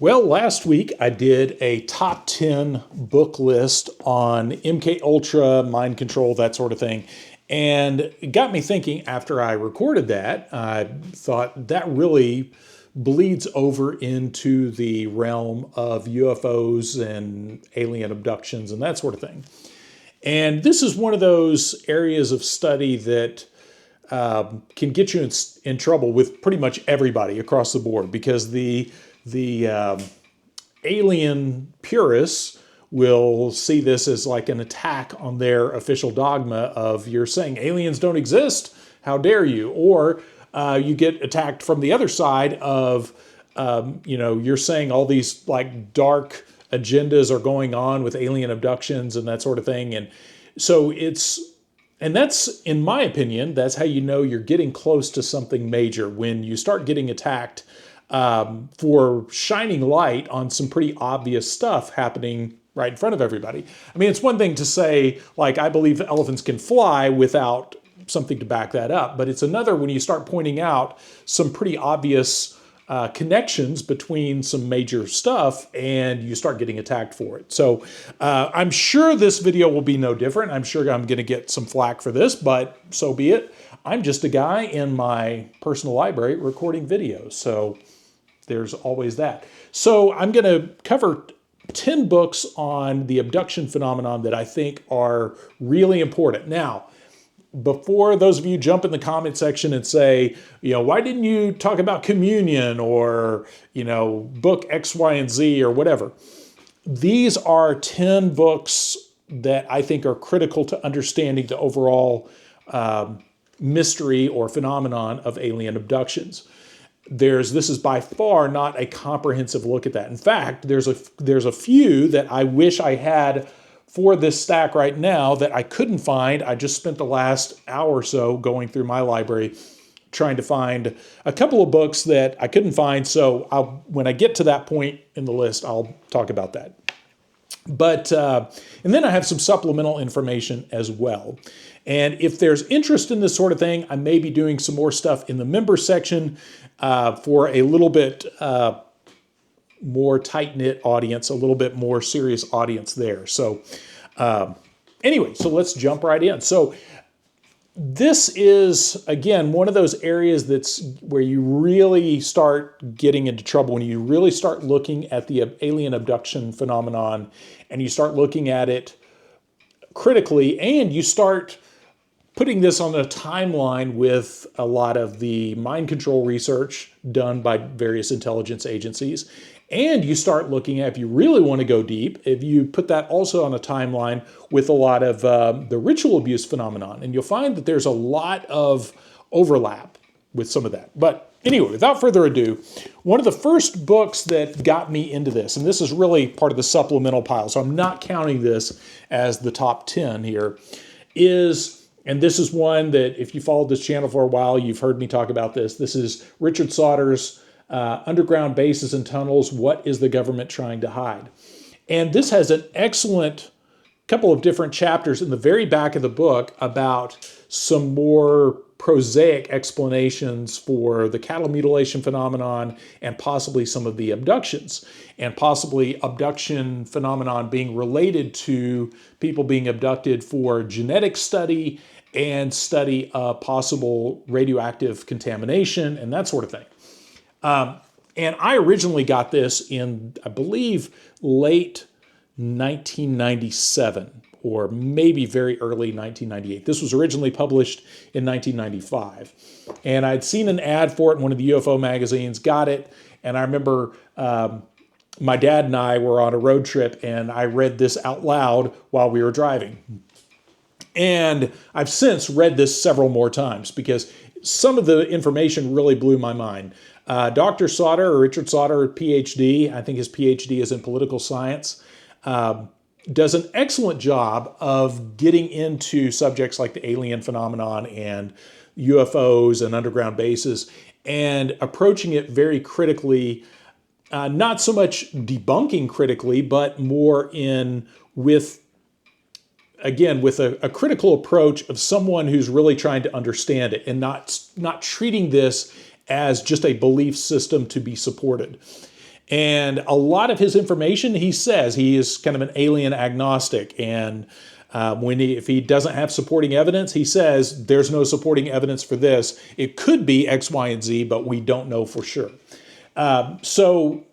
Well, last week I did a top 10 book list on MK Ultra, mind control, that sort of thing. And it got me thinking after I recorded that, I thought that really bleeds over into the realm of UFOs and alien abductions and that sort of thing. And this is one of those areas of study that can get you in trouble with pretty much everybody across the board, because the alien purists will see this as like an attack on their official dogma of, you're saying aliens don't exist, how dare you? Or you get attacked from the other side of, you're saying all these like dark agendas are going on with alien abductions and that sort of thing. And so that's, in my opinion, that's how you know you're getting close to something major, when you start getting attacked for shining light on some pretty obvious stuff happening right in front of everybody. I mean, it's one thing to say, like, I believe elephants can fly without something to back that up, but it's another when you start pointing out some pretty obvious connections between some major stuff and you start getting attacked for it. So I'm sure this video will be no different. I'm sure I'm going to get some flack for this, but so be it. I'm just a guy in my personal library recording videos, so there's always that. So I'm going to cover 10 books on the abduction phenomenon that I think are really important. Now, before those of you jump in the comment section and say, why didn't you talk about communion or, book X, Y, and Z or whatever. These are 10 books that I think are critical to understanding the overall mystery or phenomenon of alien abductions. This is by far not a comprehensive look at that. In fact, there's a few that I wish I had for this stack right now that I couldn't find. I just spent the last hour or so going through my library trying to find a couple of books that I couldn't find. So when I get to that point in the list, I'll talk about that. But and then I have some supplemental information as well. And if there's interest in this sort of thing, I may be doing some more stuff in the member section for a little bit more tight-knit audience, a little bit more serious audience there. So anyway, so let's jump right in. So this is, again, one of those areas that's where you really start getting into trouble, when you really start looking at the alien abduction phenomenon and you start looking at it critically, and you start putting this on a timeline with a lot of the mind control research done by various intelligence agencies. And you start looking at, if you really want to go deep, if you put that also on a timeline with a lot of the ritual abuse phenomenon, and you'll find that there's a lot of overlap with some of that. But anyway, without further ado, one of the first books that got me into this, and this is really part of the supplemental pile, so I'm not counting this as the top 10 here, and this is one that if you followed this channel for a while, you've heard me talk about this. This is Richard Sauter's Underground Bases and Tunnels, What is the Government Trying to Hide? And this has an excellent couple of different chapters in the very back of the book about some more prosaic explanations for the cattle mutilation phenomenon and possibly some of the abductions, and possibly abduction phenomenon being related to people being abducted for genetic study and study of possible radioactive contamination and that sort of thing. And I originally got this in, I believe, late 1997 or maybe very early 1998. This was originally published in 1995. And I'd seen an ad for it in one of the UFO magazines, got it, and I remember my dad and I were on a road trip and I read this out loud while we were driving. And I've since read this several more times because some of the information really blew my mind. Dr. Sauter, or Richard Sauter, PhD, I think his PhD is in political science, does an excellent job of getting into subjects like the alien phenomenon and UFOs and underground bases and approaching it very critically, not so much debunking critically, but more with a critical approach of someone who's really trying to understand it and not treating this as just a belief system to be supported. And a lot of his information, he says he is kind of an alien agnostic. And if he doesn't have supporting evidence, he says there's no supporting evidence for this. It could be X, Y, and Z, but we don't know for sure. So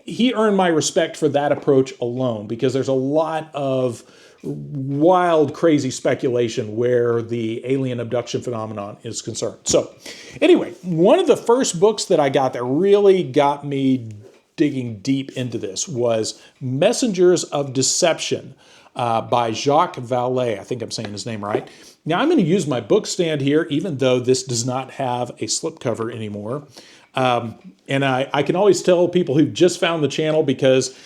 he earned my respect for that approach alone, because there's a lot of wild, crazy speculation where the alien abduction phenomenon is concerned. So anyway, one of the first books that I got that really got me digging deep into this was Messengers of Deception by Jacques Vallée. I think I'm saying his name right. Now I'm going to use my book stand here, even though this does not have a slipcover anymore. And I can always tell people who've just found the channel, because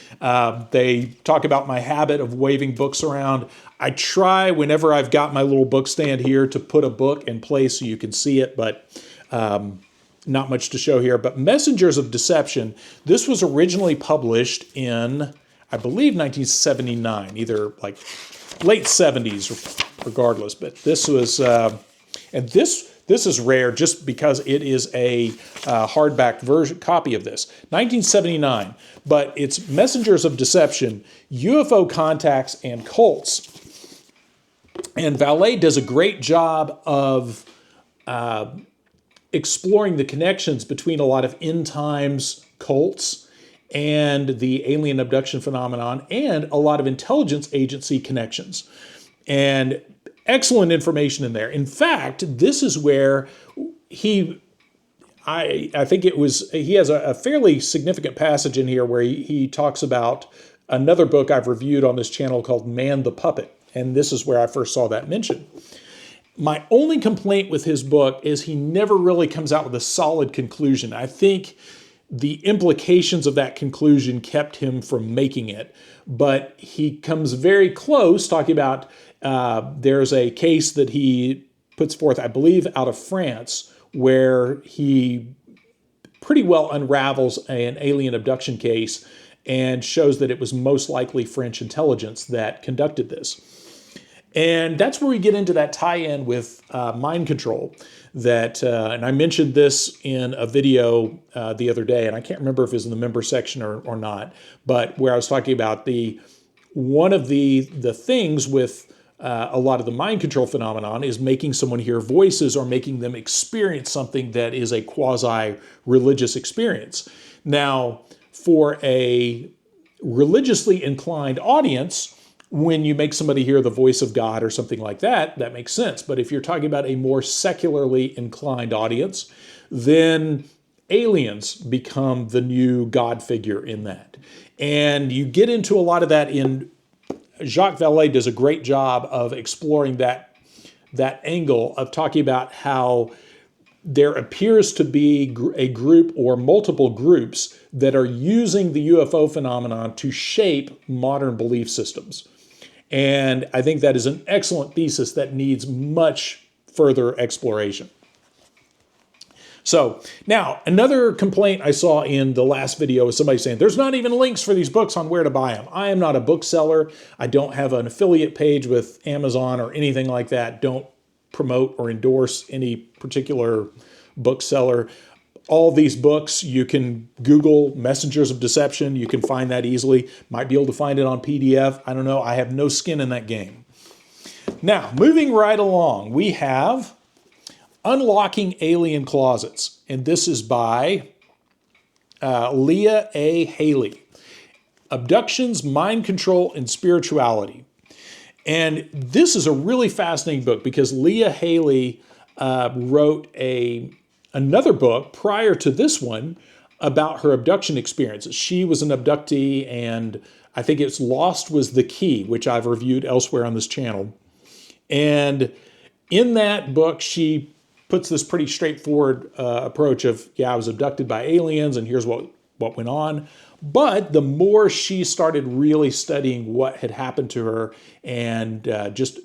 they talk about my habit of waving books around. I try, whenever I've got my little book stand here, to put a book in place so you can see it, but not much to show here. But Messengers of Deception, this was originally published in, I believe, 1979, either like late 70s, regardless. But this was, and this is rare just because it is a hardback version copy of this, 1979. But it's Messengers of Deception, UFO Contacts and Cults. And Vallée does a great job of exploring the connections between a lot of end times cults and the alien abduction phenomenon, and a lot of intelligence agency connections. And excellent information in there. In fact, this is where I think it was, he has a fairly significant passage in here where he talks about another book I've reviewed on this channel called Man the Puppet. And this is where I first saw that mentioned. My only complaint with his book is he never really comes out with a solid conclusion. I think the implications of that conclusion kept him from making it, but he comes very close, talking about there's a case that he puts forth, I believe, out of France, where he pretty well unravels an alien abduction case and shows that it was most likely French intelligence that conducted this. And that's where we get into that tie-in with mind control. That, and I mentioned this in a video the other day, and I can't remember if it was in the member section or not, but where I was talking about one of the things with a lot of the mind control phenomenon is making someone hear voices or making them experience something that is a quasi-religious experience. Now, for a religiously inclined audience, when you make somebody hear the voice of God or something like that, that makes sense. But if you're talking about a more secularly inclined audience, then aliens become the new God figure in that. And you get into a lot of that in, Jacques Vallée does a great job of exploring that angle of talking about how there appears to be a group or multiple groups that are using the UFO phenomenon to shape modern belief systems. And I think that is an excellent thesis that needs much further exploration. So now, another complaint I saw in the last video was somebody saying, there's not even links for these books on where to buy them. I am not a bookseller. I don't have an affiliate page with Amazon or anything like that. Don't promote or endorse any particular bookseller. All these books, you can Google Messengers of Deception. You can find that easily. Might be able to find it on PDF. I don't know. I have no skin in that game. Now, moving right along, we have Unlocking Alien Closets. And this is by Leah A. Haley. Abductions, Mind Control, and Spirituality. And this is a really fascinating book because Leah Haley wrote another book prior to this one about her abduction experiences. She was an abductee, and I think it's Lost Was the Key, which I've reviewed elsewhere on this channel. And in that book, she puts this pretty straightforward approach of, yeah, I was abducted by aliens, and here's what went on. But the more she started really studying what had happened to her, and just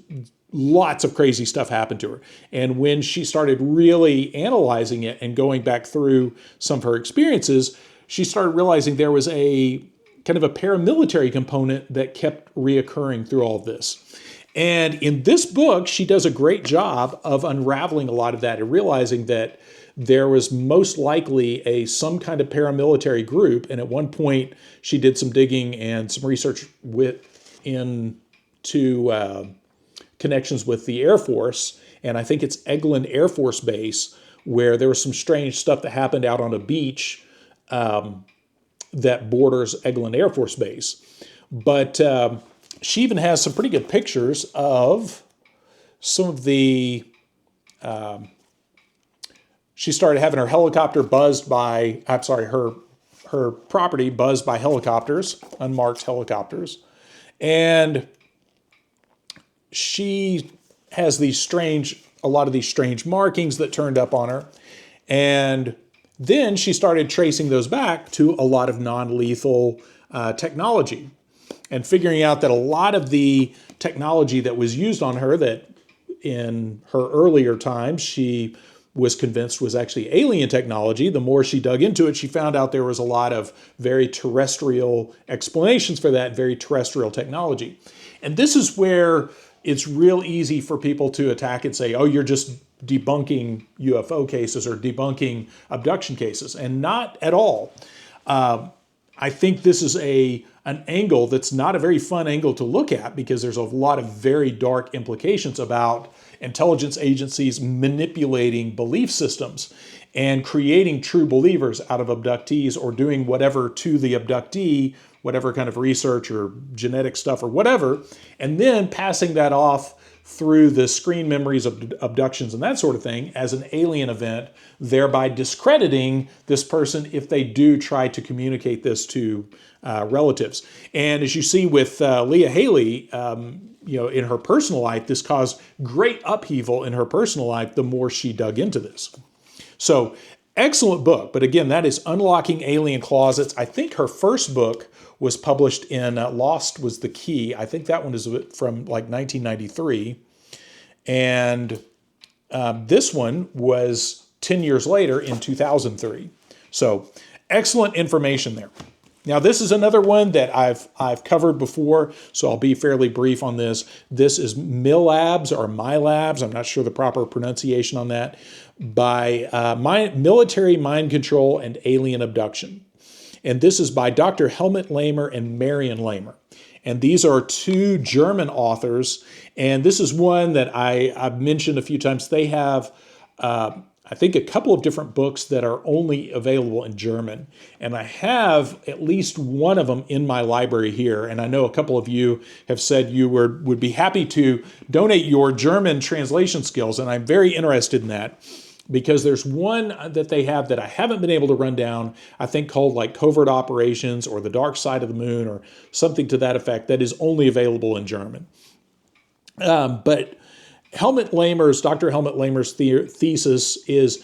lots of crazy stuff happened to her. And when she started really analyzing it and going back through some of her experiences, she started realizing there was a kind of a paramilitary component that kept reoccurring through all of this. And in this book, she does a great job of unraveling a lot of that and realizing that there was most likely some kind of paramilitary group. And at one point, she did some digging and some research into connections with the Air Force. And I think it's Eglin Air Force Base, where there was some strange stuff that happened out on a beach that borders Eglin Air Force Base. But she even has some pretty good pictures of some of the... she started having her helicopter buzzed by... I'm sorry, her property buzzed by helicopters, unmarked helicopters. And she has a lot of these strange markings that turned up on her. And then she started tracing those back to a lot of non-lethal technology and figuring out that a lot of the technology that was used on her, that in her earlier times she was convinced was actually alien technology. The more she dug into it, she found out there was a lot of very terrestrial explanations for that, very terrestrial technology. And this is where it's real easy for people to attack and say, oh, you're just debunking UFO cases or debunking abduction cases, and not at all. I think this is an angle that's not a very fun angle to look at, because there's a lot of very dark implications about intelligence agencies manipulating belief systems and creating true believers out of abductees, or doing whatever to the abductee, whatever kind of research or genetic stuff or whatever, and then passing that off through the screen memories of abductions and that sort of thing as an alien event, thereby discrediting this person if they do try to communicate this to relatives. And as you see with Leah Haley, in her personal life, this caused great upheaval in her personal life the more she dug into this. So, excellent book. But again, that is Unlocking Alien Closets. I think her first book was published in Lost Was the Key. I think that one is from like 1993. And this one was 10 years later in 2003. So excellent information there. Now, this is another one that I've covered before, so I'll be fairly brief on this. This is Milabs or MyLabs, I'm not sure the proper pronunciation on that, by Military Mind Control and Alien Abduction. And this is by Dr. Helmut Lahmer and Marion Lahmer. And these are two German authors. And this is one that I've mentioned a few times. They have, I think, a couple of different books that are only available in German. And I have at least one of them in my library here. And I know a couple of you have said you would be happy to donate your German translation skills. And I'm very interested in that, because there's one that they have that I haven't been able to run down, I think called like Covert Operations or The Dark Side of the Moon or something to that effect, that is only available in German. But Dr. Helmut Lahmer's thesis is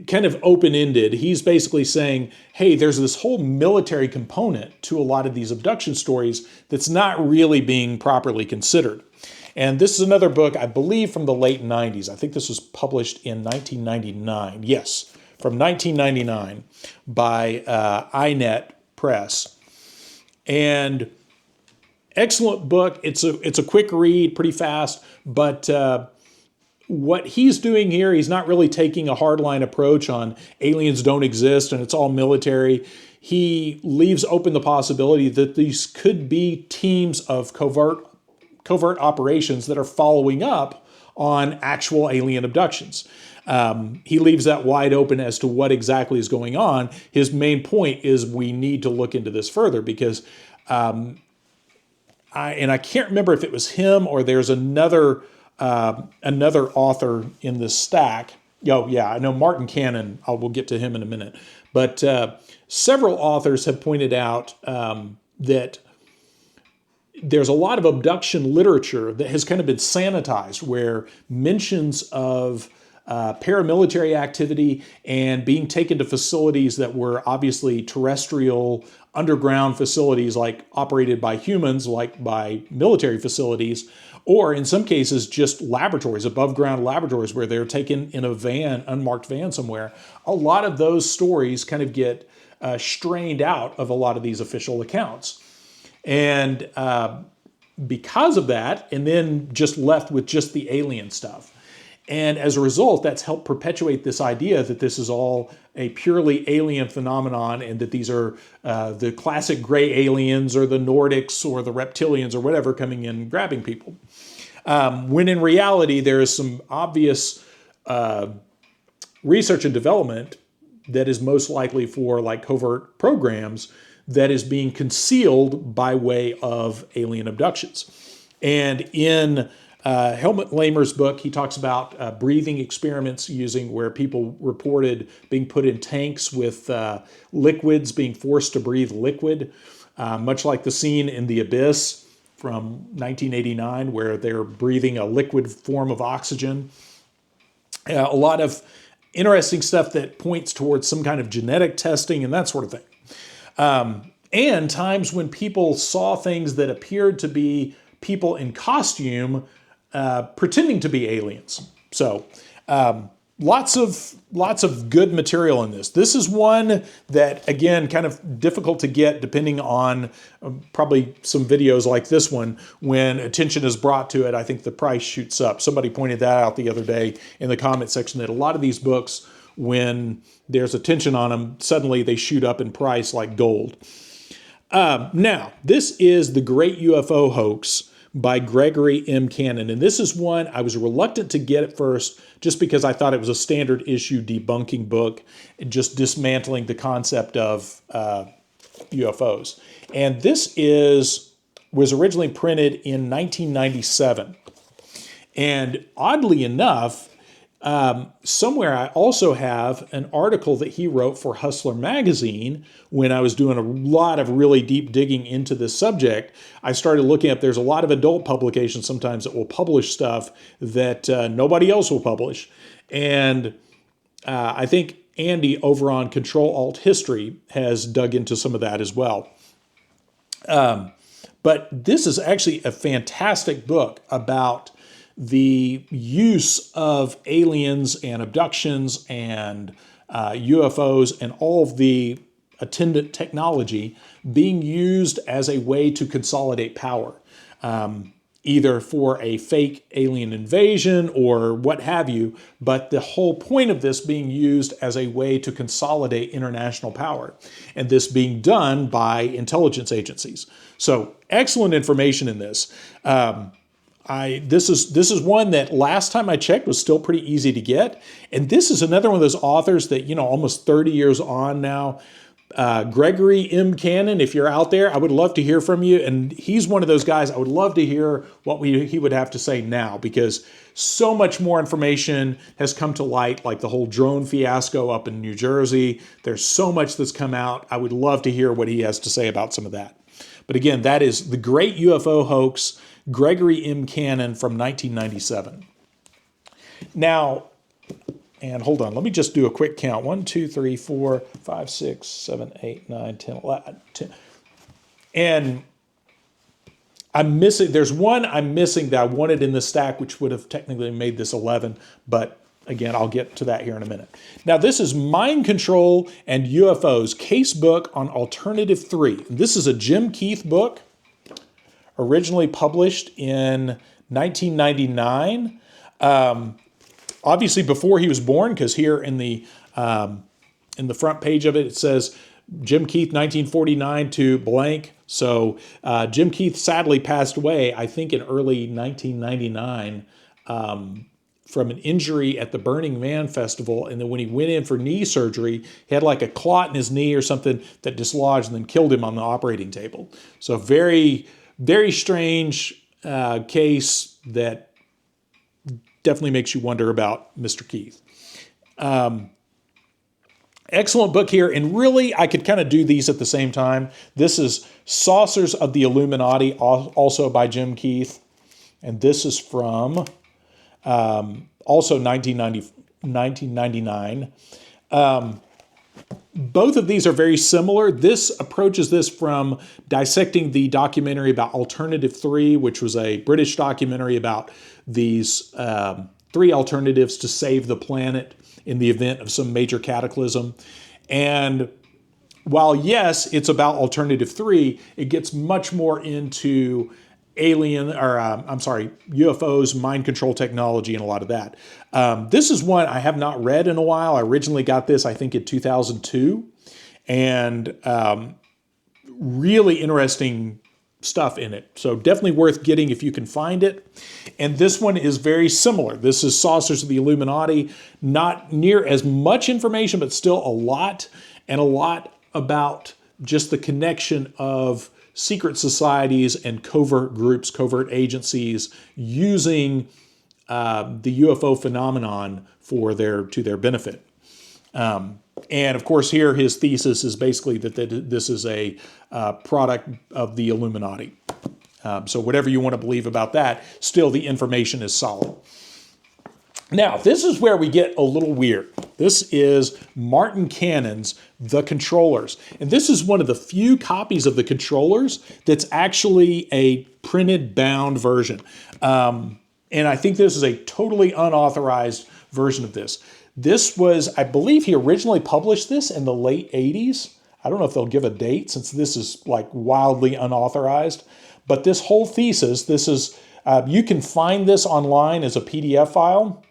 kind of open-ended. He's basically saying, hey, there's this whole military component to a lot of these abduction stories that's not really being properly considered. And this is another book, I believe, from the late 90s. I think this was published in 1999. Yes, from 1999 by iNet Press. And excellent book. It's a quick read, pretty fast, but what he's doing here, he's not really taking a hardline approach on aliens don't exist and it's all military. He leaves open the possibility that these could be teams of covert operations that are following up on actual alien abductions. He leaves that wide open as to what exactly is going on. His main point is we need to look into this further, because I can't remember if it was him or there's another author in this stack. Oh yeah, I know Martin Cannon. We'll get to him in a minute. But several authors have pointed out that there's a lot of abduction literature that has kind of been sanitized, where mentions of paramilitary activity and being taken to facilities that were obviously terrestrial underground facilities, like operated by humans, like by military facilities, or in some cases just laboratories, above ground laboratories where they're taken in a van, unmarked van somewhere. A lot of those stories kind of get strained out of a lot of these official accounts. And because of that, and then just left with just the alien stuff. And as a result, that's helped perpetuate this idea that this is all a purely alien phenomenon and that these are the classic gray aliens or the Nordics or the reptilians or whatever coming in and grabbing people. When in reality, there is some obvious research and development that is most likely for like covert programs that is being concealed by way of alien abductions. And in Helmut Lamer's book, he talks about breathing experiments where people reported being put in tanks with liquids, being forced to breathe liquid, much like the scene in The Abyss from 1989, where they're breathing a liquid form of oxygen. A lot of interesting stuff that points towards some kind of genetic testing and that sort of thing. And times when people saw things that appeared to be people in costume pretending to be aliens. So lots of good material in this. This is one that, again, kind of difficult to get depending on probably some videos like this one. When attention is brought to it, I think the price shoots up. Somebody pointed that out the other day in the comment section, that a lot of these books, when there's attention on them, suddenly they shoot up in price like gold. Now, this is The Great UFO Hoax by Gregory M. Cannon. And this is one I was reluctant to get at first just because I thought it was a standard issue debunking book, just dismantling the concept of UFOs. And this was originally printed in 1997. And oddly enough, somewhere I also have an article that he wrote for Hustler magazine when I was doing a lot of really deep digging into this subject. I started looking up, there's a lot of adult publications sometimes that will publish stuff that nobody else will publish. And I think Andy over on Control Alt History has dug into some of that as well. But this is actually a fantastic book about the use of aliens and abductions and UFOs and all of the attendant technology being used as a way to consolidate power, either for a fake alien invasion or what have you, but the whole point of this being used as a way to consolidate international power, and this being done by intelligence agencies. So excellent information in this. This is one that last time I checked was still pretty easy to get. And this is another one of those authors that, almost 30 years on now, Gregory M. Cannon, if you're out there, I would love to hear from you. And he's one of those guys, I would love to hear what he would have to say now, because so much more information has come to light, like the whole drone fiasco up in New Jersey. There's so much that's come out. I would love to hear what he has to say about some of that. But again, that is The Great UFO Hoax, Gregory M. Cannon from 1997. Now, and hold on, let me just do a quick count. 1, 2, 3, 4, 5, 6, 7, 8, 9, 10, 11, 10. And I'm missing, there's one I'm missing that I wanted in the stack, which would have technically made this 11, but again, I'll get to that here in a minute. Now, this is Mind Control and UFOs, Case Book on Alternative 3. This is a Jim Keith book, originally published in 1999. Obviously before he was born, because here in the front page of it, it says Jim Keith 1949 to blank. So Jim Keith sadly passed away, I think in early 1999, from an injury at the Burning Man Festival. And then when he went in for knee surgery, he had like a clot in his knee or something that dislodged and then killed him on the operating table. So very, very strange case that definitely makes you wonder about Mr. Keith. Excellent book here. And really, I could kind of do these at the same time. This is Saucers of the Illuminati, also by Jim Keith. And this is from also 1999. Both of these are very similar. This approaches this from dissecting the documentary about Alternative 3, which was a British documentary about these 3 alternatives to save the planet in the event of some major cataclysm. And while, yes, it's about Alternative 3, it gets much more into UFOs, mind control technology, and a lot of that. This is one I have not read in a while. I originally got this, I think, in 2002, and really interesting stuff in it. So definitely worth getting if you can find it. And this one is very similar. This is Saucers of the Illuminati. Not near as much information, but still a lot, and a lot about just the connection of secret societies and covert groups, covert agencies using the UFO phenomenon to their benefit. And of course, here his thesis is basically that this is a product of the Illuminati. So whatever you want to believe about that, still the information is solid. Now, this is where we get a little weird. This is Martin Cannon's The Controllers. And this is one of the few copies of The Controllers that's actually a printed bound version. And I think this is a totally unauthorized version of this. This was, I believe he originally published this in the late 80s. I don't know if they'll give a date since this is like wildly unauthorized. But this whole thesis, this is, you can find this online as a PDF file.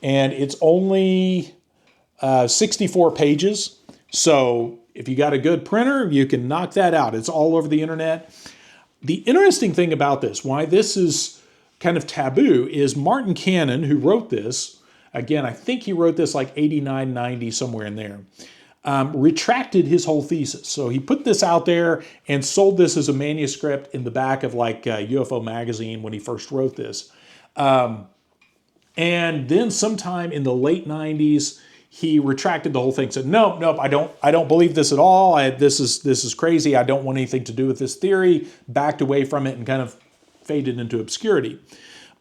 And it's only 64 pages. So if you got a good printer, you can knock that out. It's all over the internet. The interesting thing about this, why this is kind of taboo, is Martin Cannon, who wrote this, again, I think he wrote this like 89, 90, somewhere in there, retracted his whole thesis. So he put this out there and sold this as a manuscript in the back of like UFO magazine when he first wrote this. And then sometime in the late 90s, he retracted the whole thing. Said, nope, I don't believe this at all. This is crazy. I don't want anything to do with this theory. Backed away from it and kind of faded into obscurity.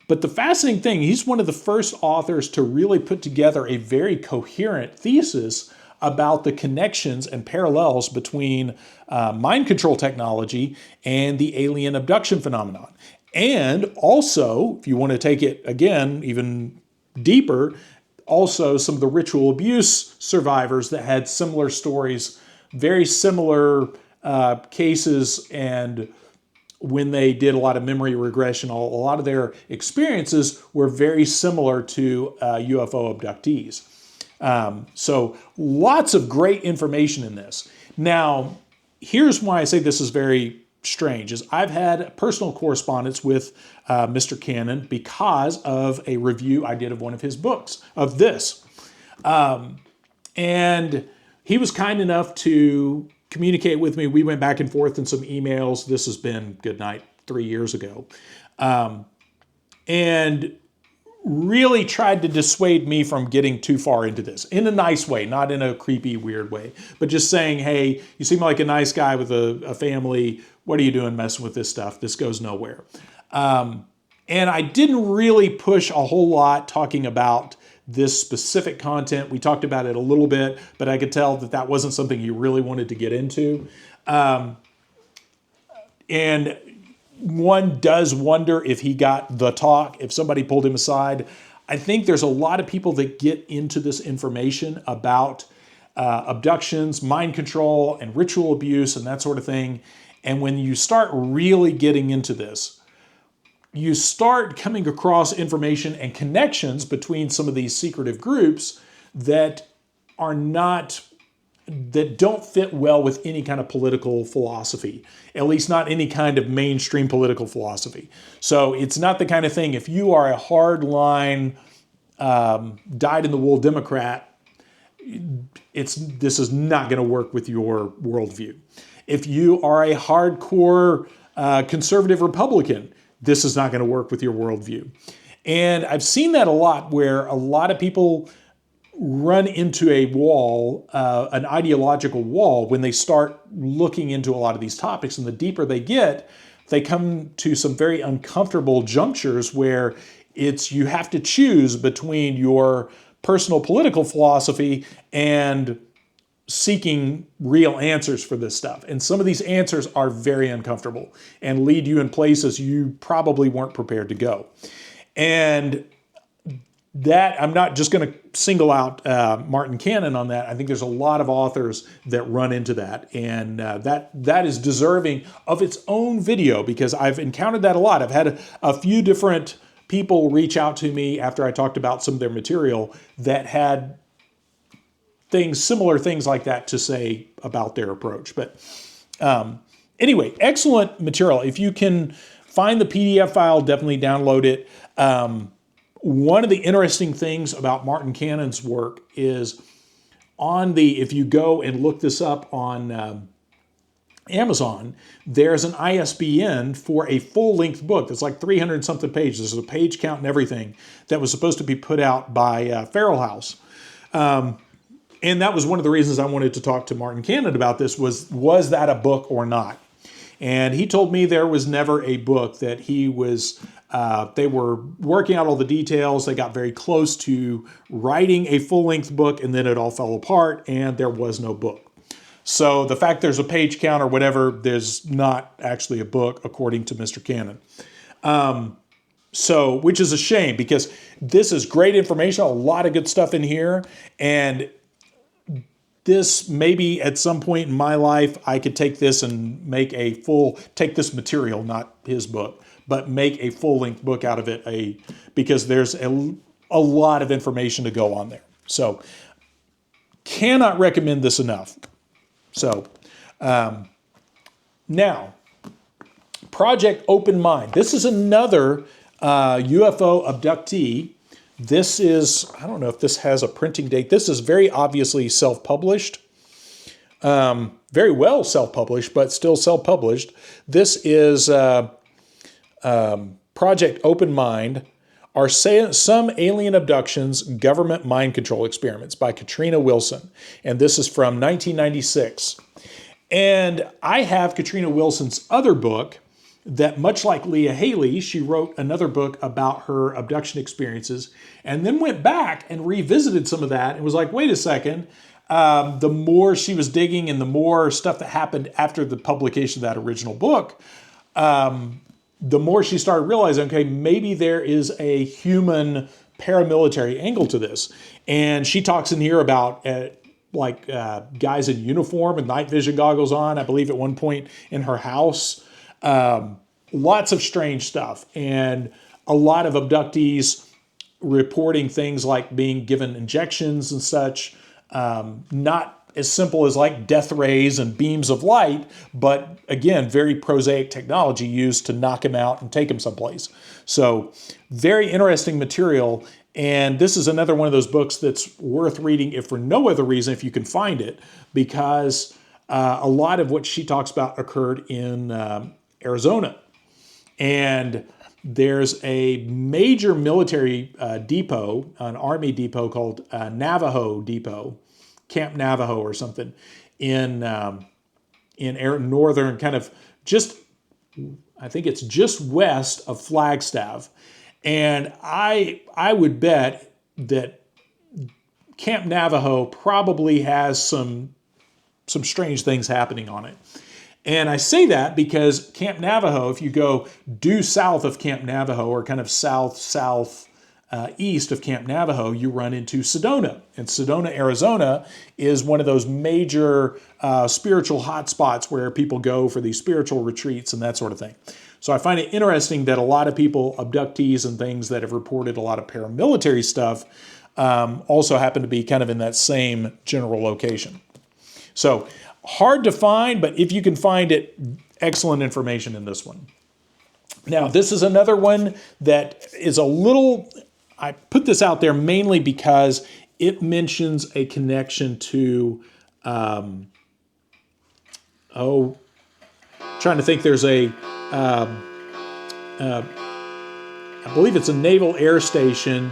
But the fascinating thing, he's one of the first authors to really put together a very coherent thesis about the connections and parallels between mind control technology and the alien abduction phenomenon. And also, if you want to take it, again, even deeper, also some of the ritual abuse survivors that had similar stories, very similar cases, and when they did a lot of memory regression, a lot of their experiences were very similar to UFO abductees. So lots of great information in this. Now, here's why I say this is very strange, is I've had personal correspondence with Mr. Cannon because of a review I did of one of his books, of this. And he was kind enough to communicate with me. We went back and forth in some emails. This has been, good night, 3 years ago. And really tried to dissuade me from getting too far into this in a nice way, not in a creepy, weird way, but just saying, hey, you seem like a nice guy with a family. What are you doing messing with this stuff? This goes nowhere. And I didn't really push a whole lot talking about this specific content. We talked about it a little bit, but I could tell that wasn't something you really wanted to get into. And one does wonder if he got the talk, if somebody pulled him aside. I think there's a lot of people that get into this information about abductions, mind control, and ritual abuse and that sort of thing. And when you start really getting into this, you start coming across information and connections between some of these secretive groups that don't fit well with any kind of political philosophy, at least not any kind of mainstream political philosophy. So it's not the kind of thing, if you are a hardline, dyed-in-the-wool Democrat, this is not going to work with your worldview. If you are a hardcore conservative Republican, this is not going to work with your worldview. And I've seen that a lot, where a lot of people run into a wall, an ideological wall, when they start looking into a lot of these topics. And the deeper they get, they come to some very uncomfortable junctures where you have to choose between your personal political philosophy and seeking real answers for this stuff. And some of these answers are very uncomfortable and lead you in places you probably weren't prepared to go. And that I'm not just going to single out Martin Cannon on that. I think there's a lot of authors that run into that, and that is deserving of its own video, because I've encountered that a lot. I've had a few different people reach out to me after I talked about some of their material that had similar things like that to say about their approach. But anyway, excellent material. If you can find the PDF file, definitely download it. One of the interesting things about Martin Cannon's work is if you go and look this up on Amazon, there's an ISBN for a full-length book that's like 300 something pages. There's a page count and everything that was supposed to be put out by Feral House. And that was one of the reasons I wanted to talk to Martin Cannon about this, was that a book or not? And he told me there was never a book, that he was, they were working out all the details. They got very close to writing a full-length book, and then it all fell apart, and there was no book. So the fact there's a page count or whatever, there's not actually a book, according to Mr. Cannon. Which is a shame, because this is great information, a lot of good stuff in here, and this, maybe at some point in my life, I could take this and take this material, not his book, but make a full-length book out of it, because there's a lot of information to go on there. So, cannot recommend this enough. So, now, Project Open Mind. This is another UFO abductee. This is, I don't know if this has a printing date. This is very obviously self-published. Very well self-published, but still self-published. This is Project Open Mind, Are Some Alien Abductions Government Mind Control Experiments by Katrina Wilson. And this is from 1996. And I have Katrina Wilson's other book, that, much like Leah Haley, she wrote another book about her abduction experiences, and then went back and revisited some of that and was like, wait a second, the more she was digging and the more stuff that happened after the publication of that original book, the more she started realizing, okay, maybe there is a human paramilitary angle to this. And she talks in here about guys in uniform and night vision goggles on, I believe at one point in her house. Lots of strange stuff, and a lot of abductees reporting things like being given injections and such, not as simple as like death rays and beams of light, but again, very prosaic technology used to knock him out and take him someplace. So very interesting material. And this is another one of those books that's worth reading, if for no other reason, if you can find it, because a lot of what she talks about occurred in Arizona. And there's a major military depot, an army depot called Navajo Depot, Camp Navajo or something, in northern, kind of just, I think it's just west of Flagstaff. And I would bet that Camp Navajo probably has some strange things happening on it. And I say that because Camp Navajo, if you go due south of Camp Navajo, or kind of southeast of Camp Navajo, you run into Sedona. And Sedona, Arizona is one of those major spiritual hotspots where people go for these spiritual retreats and that sort of thing. So I find it interesting that a lot of people, abductees and things that have reported a lot of paramilitary stuff, also happen to be kind of in that same general location. So hard to find, but if you can find it, excellent information in this one. Now, this is another one that is a little, I put this out there mainly because it mentions a connection to, trying to think, there's I believe it's a naval air station.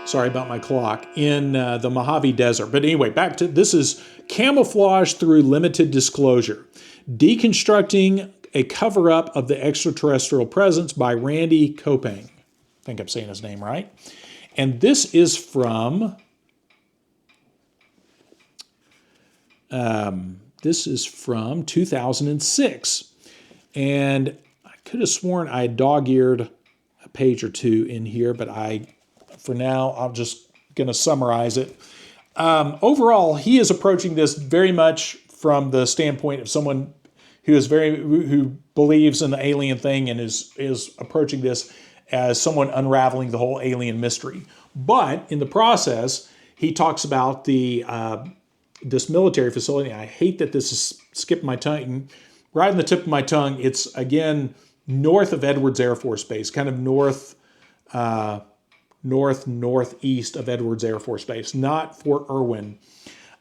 Sorry about my clock, in the Mojave Desert. But anyway, back to, this is Camouflage Through Limited Disclosure, Deconstructing a Cover-Up of the Extraterrestrial Presence by Randy Kopang. I think I'm saying his name right. And this is from, 2006. And I could have sworn I dog-eared a page or two in here, but for now, I'm just going to summarize it. Overall, he is approaching this very much from the standpoint of someone who believes in the alien thing and is approaching this as someone unraveling the whole alien mystery. But in the process, he talks about this military facility. I hate that this is skipping my tongue, right on the tip of my tongue. It's again north of Edwards Air Force Base, kind of northeast of Edwards Air Force Base, not Fort Irwin,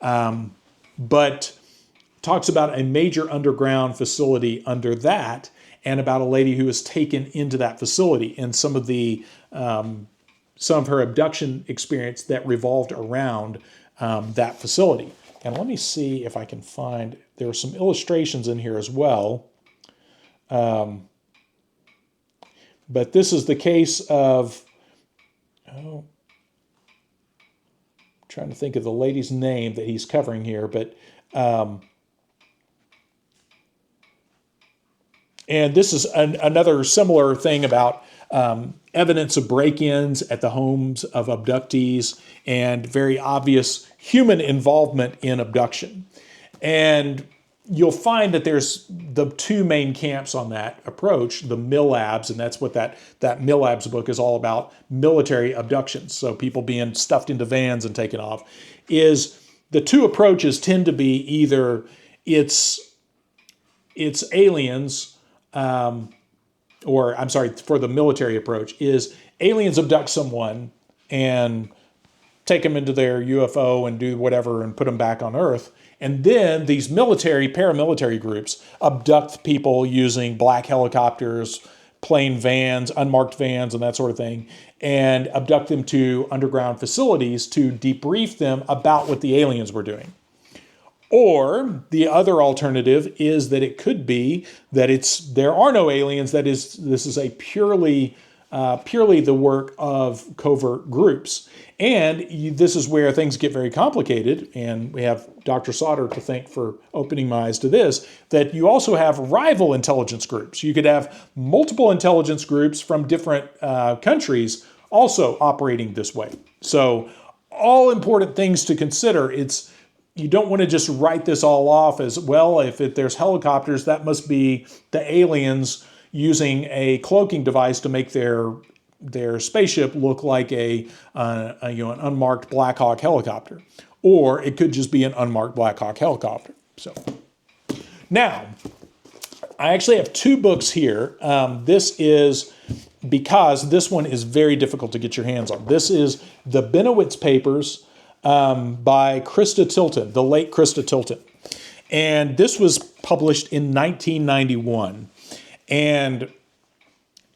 but talks about a major underground facility under that, and about a lady who was taken into that facility and some of her abduction experience that revolved around that facility. And let me see if I can find, there are some illustrations in here as well. But this is the case of, I'm trying to think of the lady's name that he's covering here, but and this is another similar thing about evidence of break-ins at the homes of abductees and very obvious human involvement in abduction. And you'll find that there's the two main camps on that approach, the Milabs, and that's what that Milabs book is all about, military abductions, so people being stuffed into vans and taken off, is the two approaches tend to be either it's aliens, or I'm sorry, for the military approach, is aliens abduct someone and take them into their UFO and do whatever and put them back on Earth. And then these paramilitary groups abduct people using black helicopters, plain vans, unmarked vans, and that sort of thing, and abduct them to underground facilities to debrief them about what the aliens were doing. Or the other alternative is that it could be that there are no aliens. That is, this is a purely the work of covert groups. And this is where things get very complicated. And we have Dr. Sauter to thank for opening my eyes to this, that you also have rival intelligence groups. You could have multiple intelligence groups from different countries also operating this way. So all important things to consider. You don't want to just write this all off as, well, if there's helicopters, that must be the aliens using a cloaking device to make their spaceship look like an unmarked Black Hawk helicopter. Or it could just be an unmarked Black Hawk helicopter. So now, I actually have two books here. This is because this one is very difficult to get your hands on. This is the Bennewitz papers by Krista Tilton, the late Krista Tilton. And this was published in 1991. And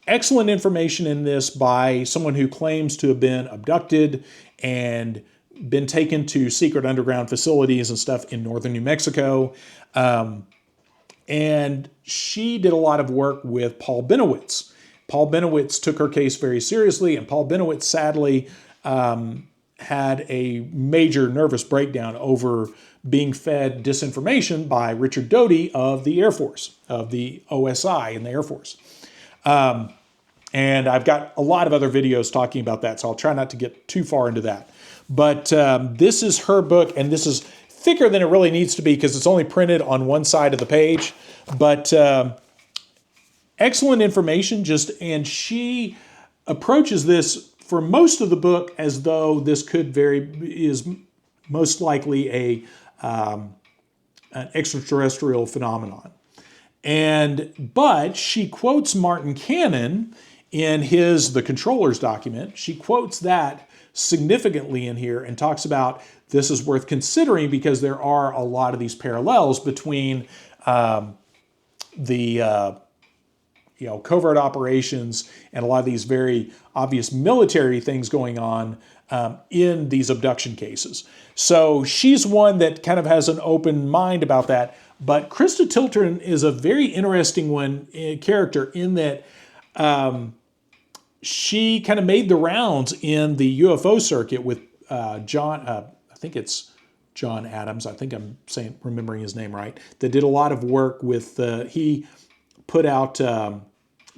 excellent information in this by someone who claims to have been abducted and been taken to secret underground facilities and stuff in northern New Mexico. And she did a lot of work with Paul Bennewitz. Paul Bennewitz took her case very seriously, and Paul Bennewitz sadly had a major nervous breakdown over being fed disinformation by Richard Doty of the Air Force, of the OSI in the Air Force. And I've got a lot of other videos talking about that, so I'll try not to get too far into that. But this is her book, and this is thicker than it really needs to be because it's only printed on one side of the page. But excellent information, and she approaches this for most of the book as though this is most likely an extraterrestrial phenomenon. But she quotes Martin Cannon in The Controller's document. She quotes that significantly in here and talks about this is worth considering because there are a lot of these parallels between covert operations and a lot of these very obvious military things going on in these abduction cases. So she's one that kind of has an open mind about that. But Krista Tilton is a very interesting character in that she kind of made the rounds in the UFO circuit with John, I think it's John Adams, I think I'm remembering his name right, that did a lot of work with, he put out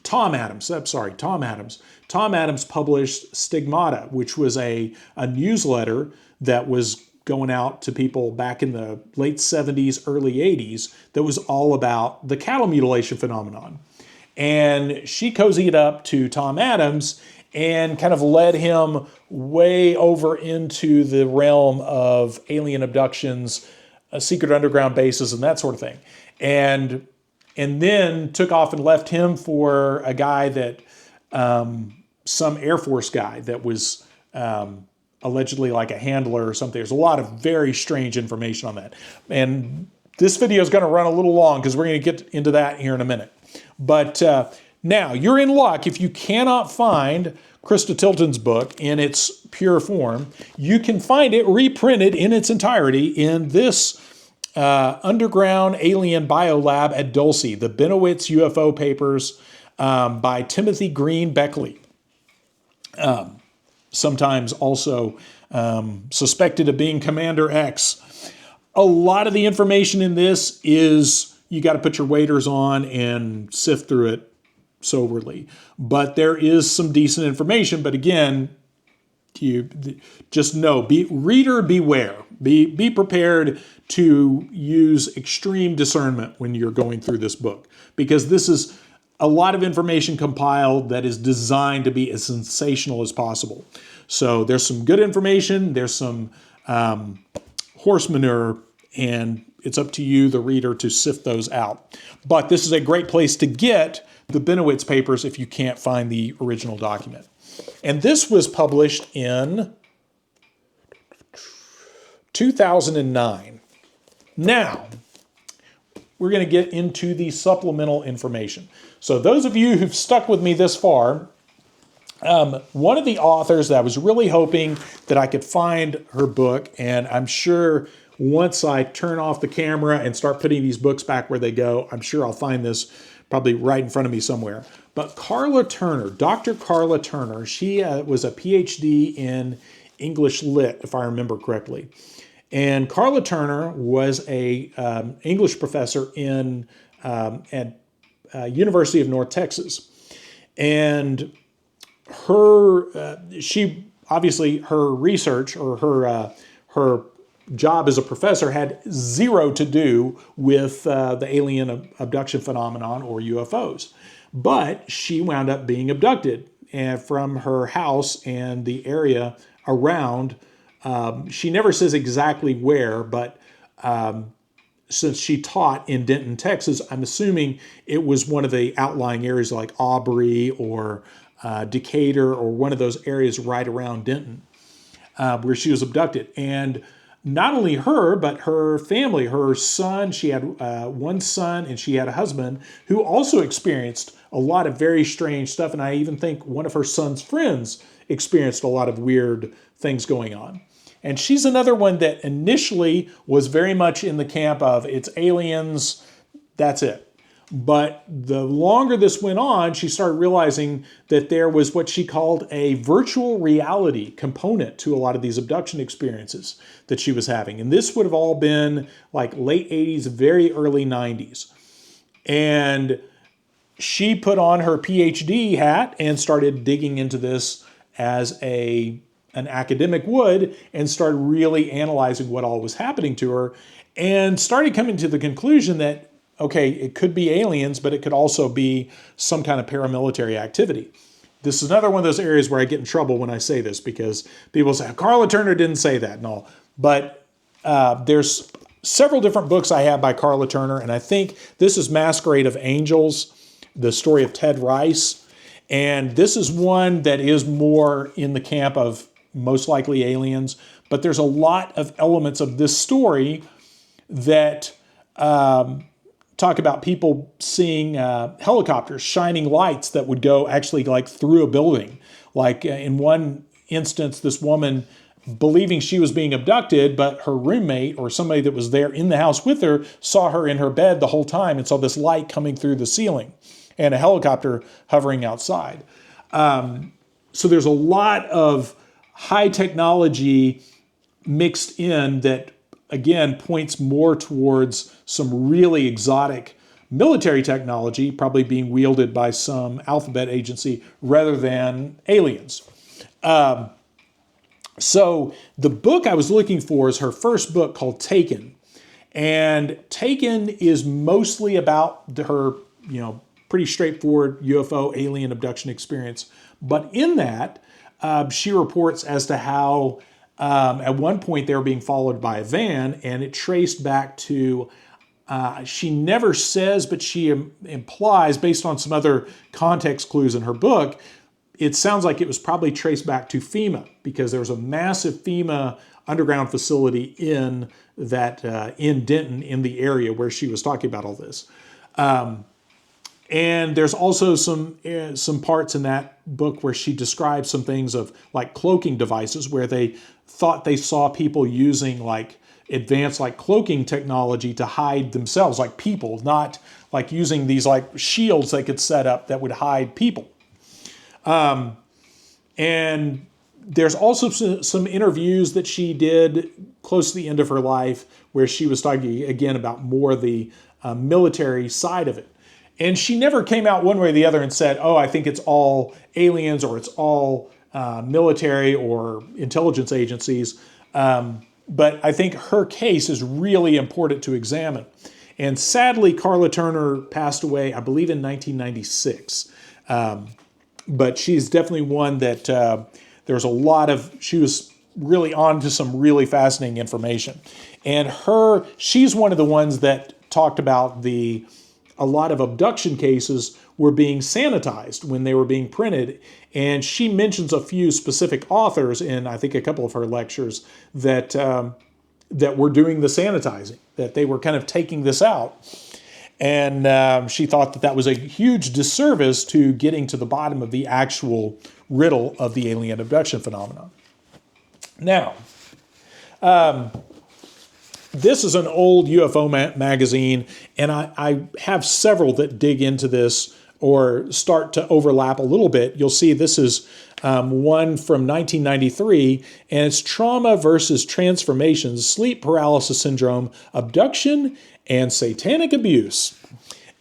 Tom Adams. I'm sorry, Tom Adams. Tom Adams published Stigmata, which was a newsletter that was going out to people back in the late 70s, early 80s, that was all about the cattle mutilation phenomenon. And she cozied up to Tom Adams and kind of led him way over into the realm of alien abductions, secret underground bases, and that sort of thing. And then took off and left him for a guy that, some Air Force guy that was allegedly like a handler or something. There's a lot of very strange information on that. And this video is going to run a little long because we're going to get into that here in a minute. But now, you're in luck if you cannot find Krista Tilton's book in its pure form. You can find it reprinted in its entirety in this Underground Alien Biolab at Dulce, the Bennewitz UFO Papers by Timothy Green Beckley. Sometimes also suspected of being Commander X. A lot of the information in this is, you got to put your waders on and sift through it soberly. But there is some decent information. But again, you just know, reader beware. Be prepared to use extreme discernment when you're going through this book, because this is a lot of information compiled that is designed to be as sensational as possible. So there's some good information, there's some horse manure, and it's up to you, the reader, to sift those out. But this is a great place to get the Bennewitz papers if you can't find the original document. And this was published in 2009. Now, we're going to get into the supplemental information. So those of you who've stuck with me this far, one of the authors that I was really hoping that I could find her book, and I'm sure once I turn off the camera and start putting these books back where they go, I'm sure I'll find this probably right in front of me somewhere. But Carla Turner, Dr. Carla Turner, she was a PhD in English Lit, if I remember correctly. And Carla Turner was a English professor at University of North Texas. And she obviously, her research or her job as a professor had zero to do with the alien abduction phenomenon or UFOs. But she wound up being abducted from her house and the area around. She never says exactly where, but since she taught in Denton, Texas, I'm assuming it was one of the outlying areas like Aubrey or Decatur or one of those areas right around Denton where she was abducted. And not only her, but her family, her son, she had one son and she had a husband who also experienced a lot of very strange stuff. And I even think one of her son's friends experienced a lot of weird things going on. And she's another one that initially was very much in the camp of it's aliens, that's it. But the longer this went on, she started realizing that there was what she called a virtual reality component to a lot of these abduction experiences that she was having. And this would have all been like late 80s, very early 90s. And she put on her PhD hat and started digging into this as an academic would, and started really analyzing what all was happening to her, and started coming to the conclusion that, okay, it could be aliens, but it could also be some kind of paramilitary activity. This is another one of those areas where I get in trouble when I say this, because people say, Carla Turner didn't say that and all. But there's several different books I have by Carla Turner, and I think this is Masquerade of Angels, the story of Ted Rice. And this is one that is more in the camp of most likely aliens, but there's a lot of elements of this story that talk about people seeing helicopters shining lights that would go actually like through a building. Like in one instance, this woman believing she was being abducted, but her roommate or somebody that was there in the house with her saw her in her bed the whole time and saw this light coming through the ceiling and a helicopter hovering outside. So there's a lot of high technology mixed in that, again, points more towards some really exotic military technology, probably being wielded by some alphabet agency rather than aliens. So the book I was looking for is her first book called Taken. And Taken is mostly about her, pretty straightforward UFO alien abduction experience. But in that, she reports as to how at one point they were being followed by a van, and it traced back to, she never says, but she implies, based on some other context clues in her book, it sounds like it was probably traced back to FEMA, because there was a massive FEMA underground facility in Denton, in the area where she was talking about all this. And there's also some parts in that book where she describes some things of like cloaking devices, where they thought they saw people using like advanced like cloaking technology to hide themselves, like people, not like using these like shields they could set up that would hide people. And there's also some interviews that she did close to the end of her life where she was talking again about more the military side of it. And she never came out one way or the other and said, oh, I think it's all aliens or it's all military or intelligence agencies. But I think her case is really important to examine. And sadly, Carla Turner passed away, I believe, in 1996. But she's definitely one that there's a lot of, she was really on to some really fascinating information. And she's one of the ones that talked about a lot of abduction cases were being sanitized when they were being printed. And she mentions a few specific authors in, I think, a couple of her lectures that were doing the sanitizing, that they were kind of taking this out. And she thought that was a huge disservice to getting to the bottom of the actual riddle of the alien abduction phenomenon. Now, this is an old UFO magazine, and I have several that dig into this or start to overlap a little bit. You'll see this is one from 1993, and it's Trauma versus Transformations, Sleep Paralysis Syndrome, Abduction, and Satanic Abuse.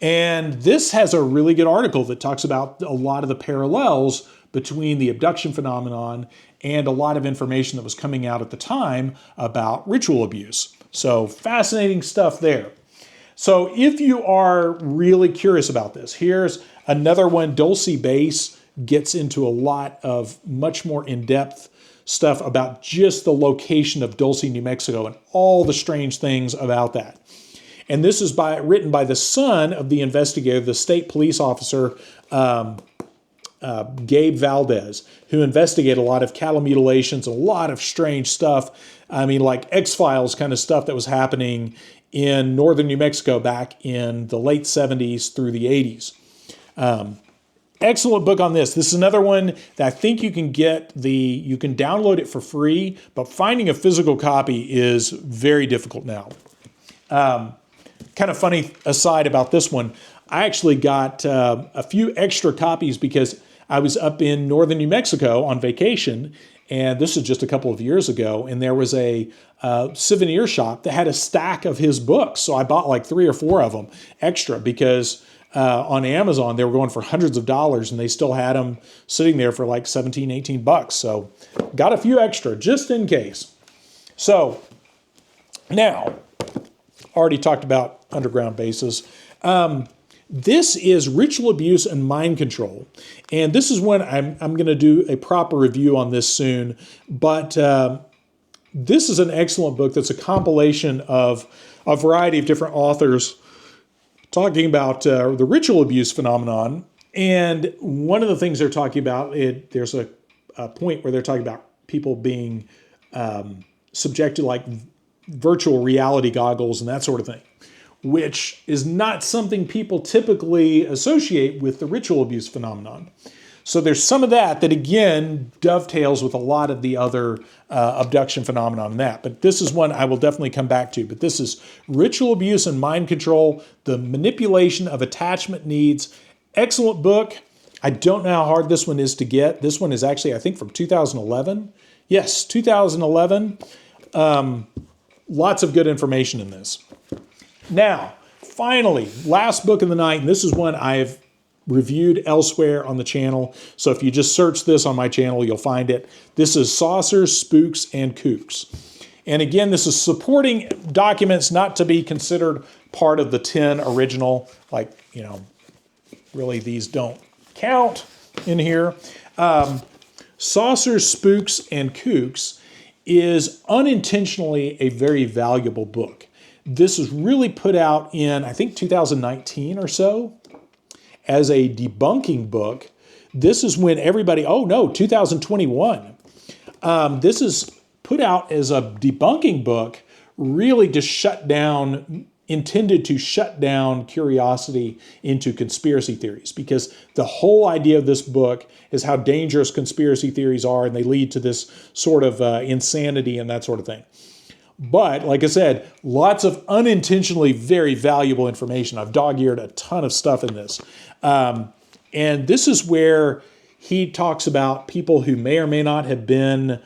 And this has a really good article that talks about a lot of the parallels between the abduction phenomenon and a lot of information that was coming out at the time about ritual abuse. So fascinating stuff there. So if you are really curious about this, here's another one. Dulce Base gets into a lot of much more in-depth stuff about just the location of Dulce, New Mexico, and all the strange things about that. And this is written by the son of the investigator, the state police officer, Gabe Valdez, who investigated a lot of cattle mutilations and a lot of strange stuff. I mean, like X-Files kind of stuff that was happening in northern New Mexico back in the late 70s through the 80s. Excellent book on this. This is another one that I think you can you can download it for free, but finding a physical copy is very difficult now. Kind of funny aside about this one, I actually got a few extra copies because I was up in northern New Mexico on vacation, and this is just a couple of years ago, and there was a souvenir shop that had a stack of his books. So I bought like 3 or 4 of them extra because on Amazon they were going for hundreds of dollars, and they still had them sitting there for like $17-18. So got a few extra just in case. So now, already talked about underground bases. This is ritual abuse and mind control. And this is when I'm going to do a proper review on this soon. But this is an excellent book that's a compilation of a variety of different authors talking about the ritual abuse phenomenon. And one of the things they're talking about, there's a point where they're talking about people being subjected to like virtual reality goggles and that sort of thing, which is not something people typically associate with the ritual abuse phenomenon. So there's some of that again dovetails with a lot of the other abduction phenomenon in that. But this is one I will definitely come back to. But this is Ritual Abuse and Mind Control, the Manipulation of Attachment Needs. Excellent book. I don't know how hard this one is to get. This one is actually, I think, from 2011. Yes, 2011. Lots of good information in this. Now, finally, last book of the night, and this is one I've reviewed elsewhere on the channel. So if you just search this on my channel, you'll find it. This is Saucers, Spooks, and Kooks. And again, this is supporting documents not to be considered part of the 10 original, like, you know, really these don't count in here. Saucers, Spooks, and Kooks is unintentionally a very valuable book. This was really put out in, I think, 2019 or so as a debunking book. This is when everybody, oh no, 2021. This is put out as a debunking book, really to shut down, intended to shut down curiosity into conspiracy theories, because the whole idea of this book is how dangerous conspiracy theories are, and they lead to this sort of insanity and that sort of thing. But like I said, lots of unintentionally very valuable information. I've dog-eared a ton of stuff in this. And this is where he talks about people who may or may not have been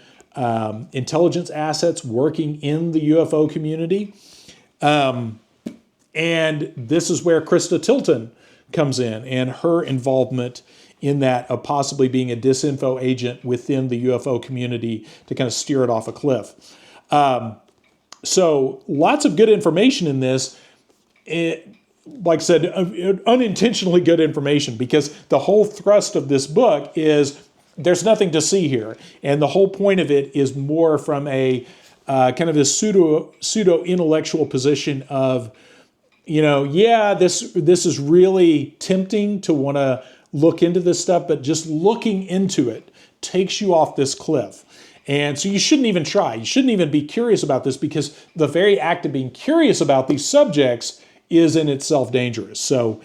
intelligence assets working in the UFO community. And this is where Krista Tilton comes in and her involvement in that of possibly being a disinfo agent within the UFO community to kind of steer it off a cliff. So lots of good information in this. Like I said, unintentionally good information, because the whole thrust of this book is there's nothing to see here. And the whole point of it is more from a kind of this pseudo-intellectual position of, you know, yeah, this is really tempting to want to look into this stuff, but just looking into it takes you off this cliff. And so you shouldn't even try. You shouldn't even be curious about this, because the very act of being curious about these subjects is in itself dangerous. So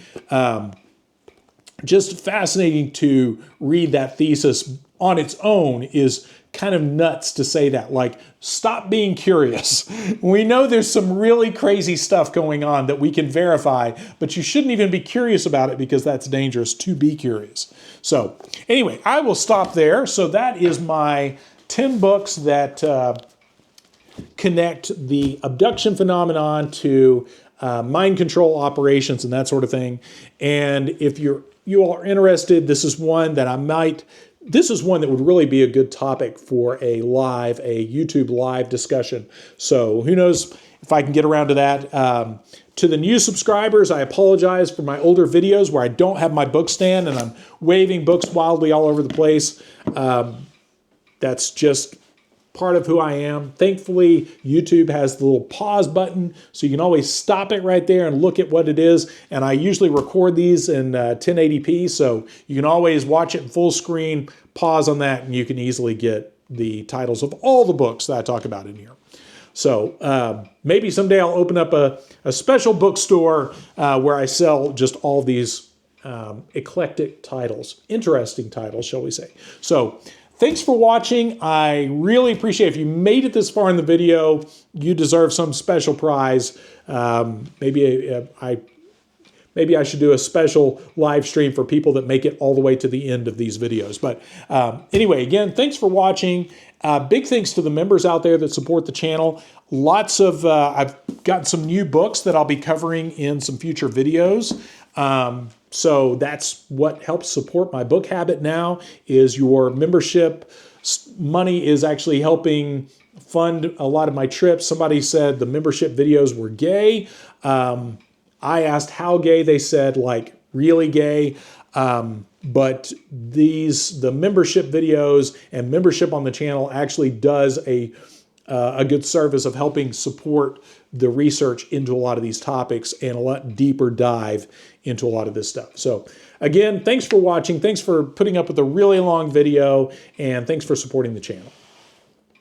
just fascinating to read that thesis on its own is kind of nuts to say that. Like, stop being curious. We know there's some really crazy stuff going on that we can verify, but you shouldn't even be curious about it, because that's dangerous to be curious. So anyway, I will stop there. So that is my 10 books that connect the abduction phenomenon to mind control operations and that sort of thing. And if you are interested, this is one that would really be a good topic for a YouTube live discussion. So who knows if I can get around to that. To the new subscribers, I apologize for my older videos where I don't have my book stand and I'm waving books wildly all over the place. That's just part of who I am. Thankfully, YouTube has the little pause button, so you can always stop it right there and look at what it is. And I usually record these in 1080p, so you can always watch it in full screen, pause on that, and you can easily get the titles of all the books that I talk about in here. So maybe someday I'll open up a special bookstore where I sell just all these eclectic titles, interesting titles, shall we say. So thanks for watching. I really appreciate it. If you made it this far in the video, you deserve some special prize. Maybe I should do a special live stream for people that make it all the way to the end of these videos. But anyway, again, thanks for watching. Big thanks to the members out there that support the channel. Lots of, I've gotten some new books that I'll be covering in some future videos. So that's what helps support my book habit now, is your membership money is actually helping fund a lot of my trips. Somebody said the membership videos were gay. I asked how gay. They said, like, really gay. But the membership videos and membership on the channel actually does a good service of helping support the research into a lot of these topics and a lot deeper dive into a lot of this stuff. So again, thanks for watching. Thanks for putting up with a really long video, and thanks for supporting the channel.